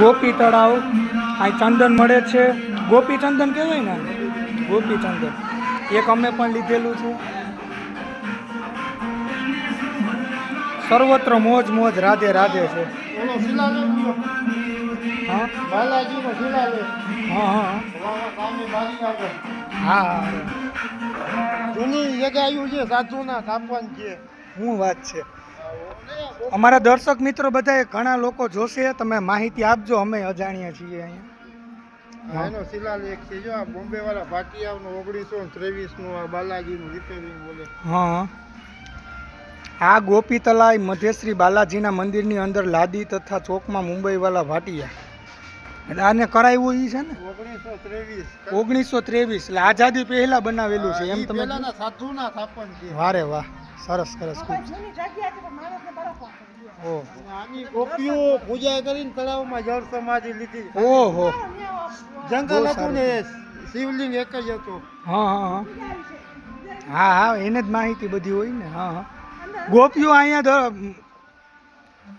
ગોપી તળાવ અહીં ચંદન મળે છે. ગોપી ચંદન કહેવાય ને, ગોપી ચંદન એક અમે પણ લીધેલું છે. સર્વત્ર મોજ મોજ રાધે રાધે છે. હા હા હા જૂની જગ્યા આવ્યું છે, સાધુના સ્થાપન છે. શું વાત છે. અમારા દર્શક મિત્રો બધા ઘણા લોકો જોશે, તમે માહિતી આપજો, અમે અજાણ્યા છીએ અહીંયા. એનો શિલાલેખ છે જો આ બોમ્બે વાળા ભાટિયાનો 1923 નું આ બાલાજીનું રિપેરિંગ બોલે. હા આ ગોપી તલાઈ મધેશ્રી બાલાજીના મંદિરની અંદર લાદી તથા ચોકમાં મુંબઈ વાળા ભાટિયા એટલે આને કરાવ્યું એ છે ને 1923 એટલે આઝાદી પહેલા બનાવેલું છે એમ. તમે સાધુના સ્થાપન છે. વારે વાહ, સરસ સરસ. આની ગોપીઓ પૂજા કરીને તળાવમાં જળ સમાધિ લીધી. ઓહો, જંગલ હતું ને શિવલિંગ એક જ હતો. હા હા હા હા હા એને જ માહિતી બધી હોય ને. હા હા ગોપીઓ અહીંયા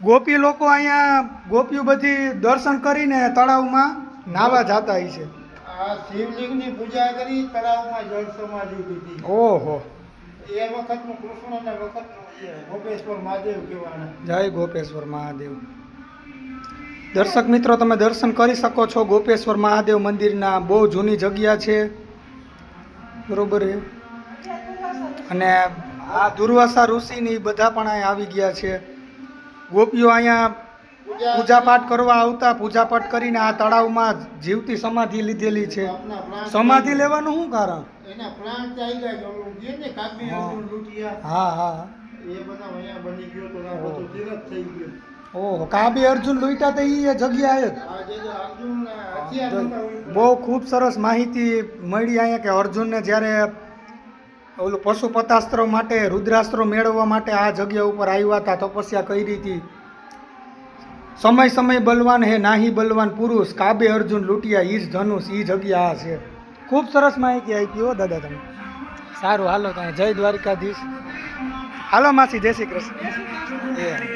ગોપી લોકો અહીંયા ગોપીઓ બધી દર્શન કરીને તળાવમાં નાવા જતા હોય છે. આ શિવલિંગની પૂજા કરી તળાવમાં જળ સમાધિ લીધી. ઓહો, એ વખતનું કૃષ્ણના વખતનું છે. ગોપેશ્વર મહાદેવ કહેવાના. જય ગોપેશ્વર મહાદેવ. દર્શક મિત્રો તમે દર્શન કરી શકો છો ગોપેશ્વર મહાદેવ મંદિરના. બહુ જૂની જગ્યા છે, બરોબર છે. અને આ દુર્વાસા ઋષિની બધા પણ અહીંયા આવી ગયા છે. ગોપીઓ અહીંયા પૂજાપાઠ કરવા આવતા, પૂજાપાઠ કરીને આ તળાવમાં જીવતી સમાધિ લીધેલી છે. સમાધિ લેવાનું શું કારણ? એના પ્રાણ ચાલ્યા ગયો છે ને કાબી અર્જુન લૂંટિયા. હા હા એ બધા અહીંયા બની ગયો તો આ બધું તીરથ થઈ ગયું. ઓહો, કાબી અર્જુન લૂંટ્યા તો એ જગ્યાએ જ. આ જે અર્જુન હથિયાર હતા. બહુ ખૂબ સરસ માહિતી મળી અહીંયા કે અર્જુનને જ્યારે ઓલું પશુપતાસ્ત્ર માટે રુદ્રાસ્ત્ર મેળવવા માટે આ જગ્યા ઉપર આવ્યા હતા, તપસ્યા કરી હતી. સમય સમય બલવાન હે નાહી બલવાન પુરુષ, કાબે અર્જુન લૂંટિયા ઈ જ ધનુષ, ઈ જગ્યા આ છે. ખૂબ સરસ માહિતી આપી હો દાદા તમે. સારું હાલો ત્યાં જય દ્વારકાધીશ. હાલો માસી, જય શ્રી કૃષ્ણ.